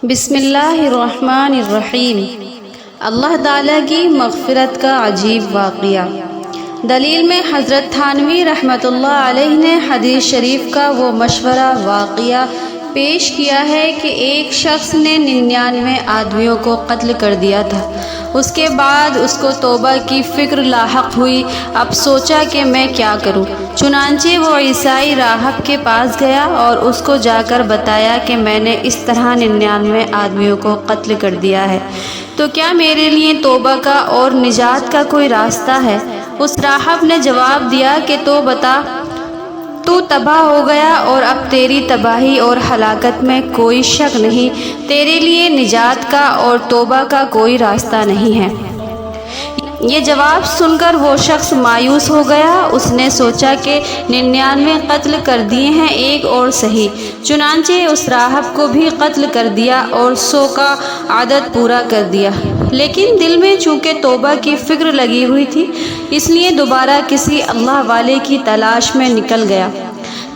بسم اللہ الرحمن الرحیم۔ اللہ تعالیٰ کی مغفرت کا عجیب واقعہ۔ دلیل میں حضرت تھانوی رحمۃ اللہ علیہ نے حدیث شریف کا وہ مشورہ واقعہ پیش کیا ہے کہ ایک شخص نے 99 آدمیوں کو قتل کر دیا تھا۔ اس کے بعد اس کو توبہ کی فکر لاحق ہوئی۔ اب سوچا کہ میں کیا کروں، چنانچہ وہ عیسائی راہب کے پاس گیا اور اس کو جا کر بتایا کہ میں نے اس طرح 99 آدمیوں کو قتل کر دیا ہے، تو کیا میرے لیے توبہ کا اور نجات کا کوئی راستہ ہے؟ اس راہب نے جواب دیا کہ تو بتا، تو تباہ ہو گیا اور اب تیری تباہی اور ہلاکت میں کوئی شک نہیں، تیرے لیے نجات کا اور توبہ کا کوئی راستہ نہیں ہے۔ یہ جواب سن کر وہ شخص مایوس ہو گیا۔ اس نے سوچا کہ 99 قتل کر دیے ہیں، ایک اور صحیح، چنانچہ اس راہب کو بھی قتل کر دیا اور 100 کا عدد پورا کر دیا۔ لیکن دل میں چونکہ توبہ کی فکر لگی ہوئی تھی، اس لیے دوبارہ کسی اللہ والے کی تلاش میں نکل گیا۔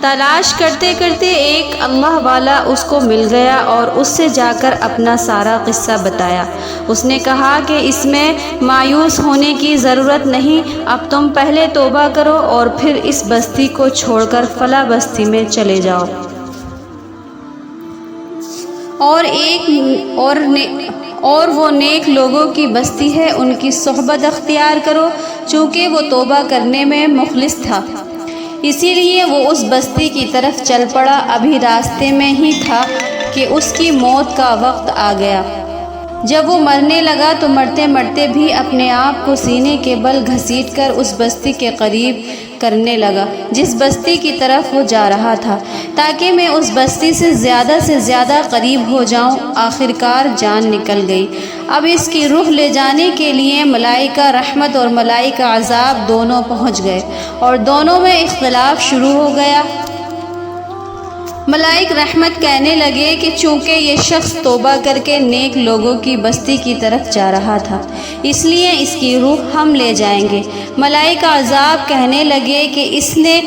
تلاش کرتے کرتے ایک اللہ والا اس کو مل گیا اور اس سے جا کر اپنا سارا قصہ بتایا۔ اس نے کہا کہ اس میں مایوس ہونے کی ضرورت نہیں، اب تم پہلے توبہ کرو اور پھر اس بستی کو چھوڑ کر فلاں بستی میں چلے جاؤ اور وہ نیک لوگوں کی بستی ہے، ان کی صحبت اختیار کرو، چونکہ وہ توبہ کرنے میں مخلص تھا، اسی لیے وہ اس بستی کی طرف چل پڑا۔ ابھی راستے میں ہی تھا کہ اس کی موت کا وقت آ گیا۔ جب وہ مرنے لگا تو مرتے مرتے بھی اپنے آپ کو سینے کے بل گھسیٹ کر اس بستی کے قریب کرنے لگا جس بستی کی طرف وہ جا رہا تھا، تاکہ میں اس بستی سے زیادہ قریب ہو جاؤں۔ آخرکار جان نکل گئی۔ اب اس کی روح لے جانے کے لیے ملائکہ رحمت اور ملائکہ عذاب دونوں پہنچ گئے اور دونوں میں اختلاف شروع ہو گیا۔ ملائک رحمت کہنے لگے کہ چونکہ یہ شخص توبہ کر کے نیک لوگوں کی بستی کی طرف جا رہا تھا، اس لیے اس کی روح ہم لے جائیں گے۔ ملائکہ عذاب کہنے لگے کہ اس نے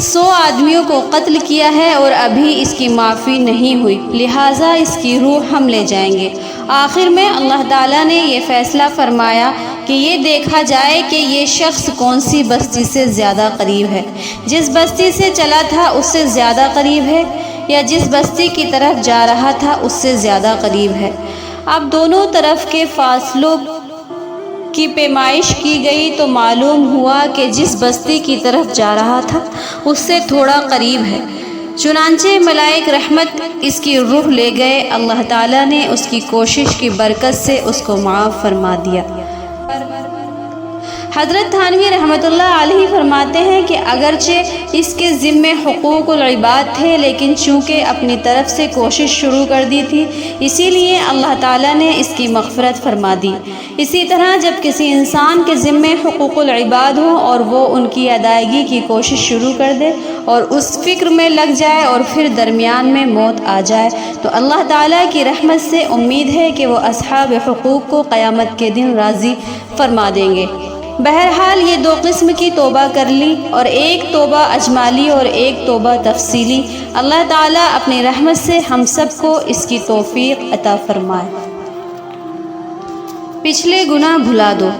100 آدمیوں کو قتل کیا ہے اور ابھی اس کی معافی نہیں ہوئی، لہٰذا اس کی روح ہم لے جائیں گے۔ آخر میں اللہ تعالیٰ نے یہ فیصلہ فرمایا کہ یہ دیکھا جائے کہ یہ شخص کون سی بستی سے زیادہ قریب ہے، جس بستی سے چلا تھا اس سے زیادہ قریب ہے یا جس بستی کی طرف جا رہا تھا اس سے زیادہ قریب ہے۔ اب دونوں طرف کے فاصلوں کی پیمائش کی گئی تو معلوم ہوا کہ جس بستی کی طرف جا رہا تھا اس سے تھوڑا قریب ہے، چنانچہ ملائک رحمت اس کی روح لے گئے۔ اللہ تعالیٰ نے اس کی کوشش کی برکت سے اس کو معاف فرما دیا۔ حضرت تھانوی رحمۃ اللہ علیہ فرماتے ہیں کہ اگرچہ اس کے ذمے حقوق العباد تھے، لیکن چونکہ اپنی طرف سے کوشش شروع کر دی تھی، اسی لیے اللہ تعالیٰ نے اس کی مغفرت فرما دی۔ اسی طرح جب کسی انسان کے ذمے حقوق العباد ہوں اور وہ ان کی ادائیگی کی کوشش شروع کر دے اور اس فکر میں لگ جائے اور پھر درمیان میں موت آ جائے، تو اللہ تعالیٰ کی رحمت سے امید ہے کہ وہ اصحاب حقوق کو قیامت کے دن راضی فرما دیں گے۔ بہرحال یہ 2 قسم کی توبہ کر لی، اور ایک توبہ اجمالی اور ایک توبہ تفصیلی۔ اللہ تعالیٰ اپنی رحمت سے ہم سب کو اس کی توفیق عطا فرمائے۔ پچھلے گناہ بھلا دو۔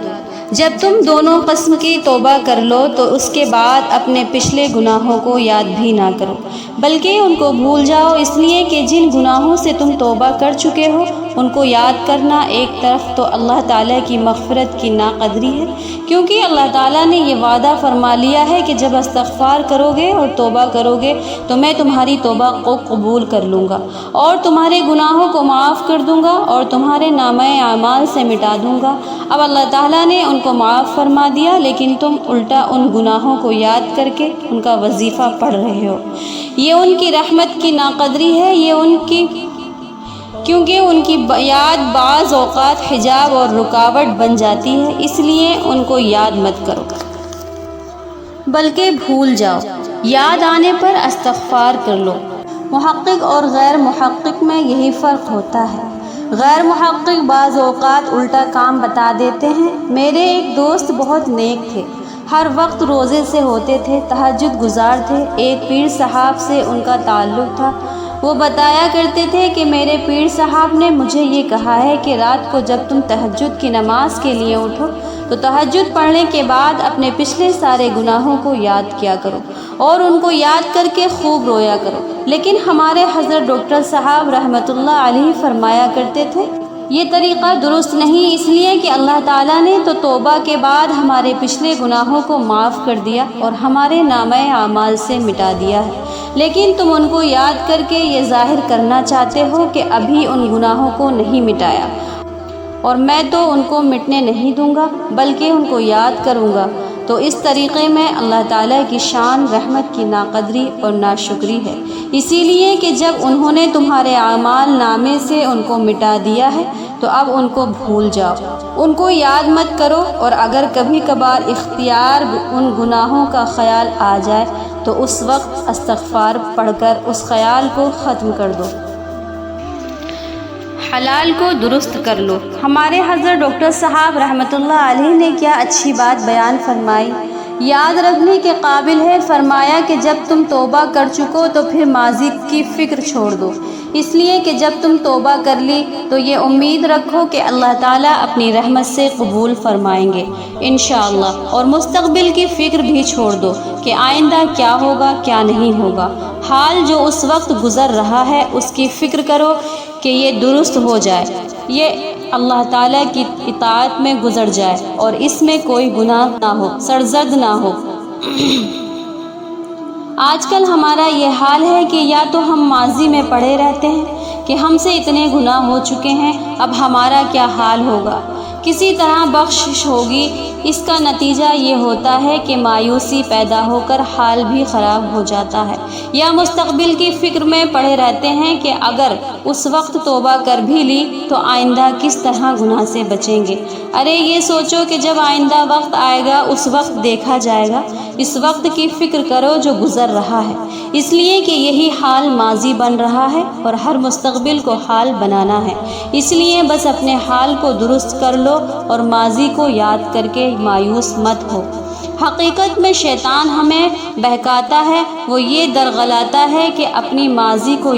جب تم دونوں قسم کی توبہ کر لو تو اس کے بعد اپنے پچھلے گناہوں کو یاد بھی نہ کرو، بلکہ ان کو بھول جاؤ، اس لیے کہ جن گناہوں سے تم توبہ کر چکے ہو ان کو یاد کرنا ایک طرف تو اللہ تعالیٰ کی مغفرت کی ناقدری ہے، کیونکہ اللہ تعالیٰ نے یہ وعدہ فرما لیا ہے کہ جب استغفار کرو گے اور توبہ کرو گے تو میں تمہاری توبہ کو قبول کر لوں گا اور تمہارے گناہوں کو معاف کر دوں گا اور تمہارے نامہ اعمال سے مٹا دوں گا۔ اب اللہ تعالیٰ نے ان کو معاف فرما دیا، لیکن تم الٹا ان گناہوں کو یاد کر کے ان کا وظیفہ پڑھ رہے ہو۔ یہ ان کی رحمت کی ناقدری ہے، کیونکہ ان کی یاد بعض اوقات حجاب اور رکاوٹ بن جاتی ہے، اس لیے ان کو یاد مت کرو بلکہ بھول جاؤ۔ یاد آنے پر استغفار کر لو۔ محقق اور غیر محقق میں یہی فرق ہوتا ہے۔ غیر محقق بعض اوقات الٹا کام بتا دیتے ہیں۔ میرے ایک دوست بہت نیک تھے، ہر وقت روزے سے ہوتے تھے، تہجد گزار تھے۔ ایک پیر صاحب سے ان کا تعلق تھا، وہ بتایا کرتے تھے کہ میرے پیر صاحب نے مجھے یہ کہا ہے کہ رات کو جب تم تہجد کی نماز کے لیے اٹھو تو تہجد پڑھنے کے بعد اپنے پچھلے سارے گناہوں کو یاد کیا کرو اور ان کو یاد کر کے خوب رویا کرو۔ لیکن ہمارے حضرت ڈاکٹر صاحب رحمۃ اللہ علیہ فرمایا کرتے تھے یہ طریقہ درست نہیں، اس لیے کہ اللہ تعالیٰ نے تو توبہ کے بعد ہمارے پچھلے گناہوں کو معاف کر دیا اور ہمارے نامہ اعمال سے مٹا دیا ہے، لیکن تم ان کو یاد کر کے یہ ظاہر کرنا چاہتے ہو کہ ابھی ان گناہوں کو نہیں مٹایا، اور میں تو ان کو مٹنے نہیں دوں گا بلکہ ان کو یاد کروں گا۔ تو اس طریقے میں اللہ تعالیٰ کی شان رحمت کی ناقدری اور ناشکری ہے، اسی لیے کہ جب انہوں نے تمہارے اعمال نامے سے ان کو مٹا دیا ہے تو اب ان کو بھول جاؤ، ان کو یاد مت کرو، اور اگر کبھی کبھار اختیار ان گناہوں کا خیال آ جائے تو اس وقت استغفار پڑھ کر اس خیال کو ختم کر دو، حلال کو درست کر لو۔ ہمارے حضرت ڈاکٹر صاحب رحمۃ اللہ علیہ نے کیا اچھی بات بیان فرمائی، یاد رکھنے کے قابل ہے۔ فرمایا کہ جب تم توبہ کر چکو تو پھر ماضی کی فکر چھوڑ دو، اس لیے کہ جب تم توبہ کر لی تو یہ امید رکھو کہ اللہ تعالیٰ اپنی رحمت سے قبول فرمائیں گے انشاءاللہ، اور مستقبل کی فکر بھی چھوڑ دو کہ آئندہ کیا ہوگا کیا نہیں ہوگا۔ حال جو اس وقت گزر رہا ہے اس کی فکر کرو کہ یہ درست ہو جائے، یہ اللہ تعالیٰ کی اطاعت میں گزر جائے اور اس میں کوئی گناہ نہ ہو، سرزد نہ ہو۔ آج کل ہمارا یہ حال ہے کہ یا تو ہم ماضی میں پڑے رہتے ہیں کہ ہم سے اتنے گناہ ہو چکے ہیں، اب ہمارا کیا حال ہوگا، کسی طرح بخشش ہوگی، اس کا نتیجہ یہ ہوتا ہے کہ مایوسی پیدا ہو کر حال بھی خراب ہو جاتا ہے، یا مستقبل کی فکر میں پڑے رہتے ہیں کہ اگر اس وقت توبہ کر بھی لی تو آئندہ کس طرح گناہ سے بچیں گے۔ ارے یہ سوچو کہ جب آئندہ وقت آئے گا اس وقت دیکھا جائے گا، اس وقت کی فکر کرو جو گزر رہا ہے، اس لیے کہ یہی حال ماضی بن رہا ہے اور ہر مستقبل کو حال بنانا ہے، اس لیے بس اپنے حال کو درست کر لو اور ماضی کو یاد کر کے مایوس مت ہو۔ حقیقت میں شیطان ہمیں بہکاتا ہے، وہ یہ درغلاتا ہے کہ اپنی ماضی کو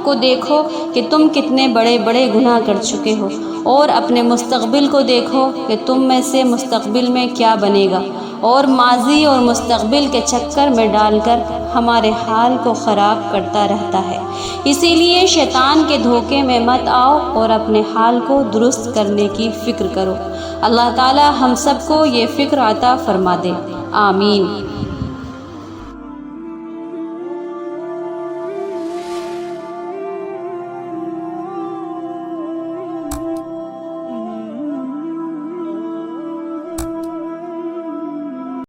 کو دیکھو کہ تم کتنے بڑے بڑے گناہ کر چکے ہو، اور اپنے مستقبل کو دیکھو کہ تم میں سے مستقبل میں کیا بنے گا، اور ماضی اور مستقبل کے چکر میں ڈال کر ہمارے حال کو خراب کرتا رہتا ہے۔ اسی لیے شیطان کے دھوکے میں مت آؤ اور اپنے حال کو درست کرنے کی فکر کرو۔ اللہ تعالی ہم سب کو یہ فکر عطا فرما دے، آمین۔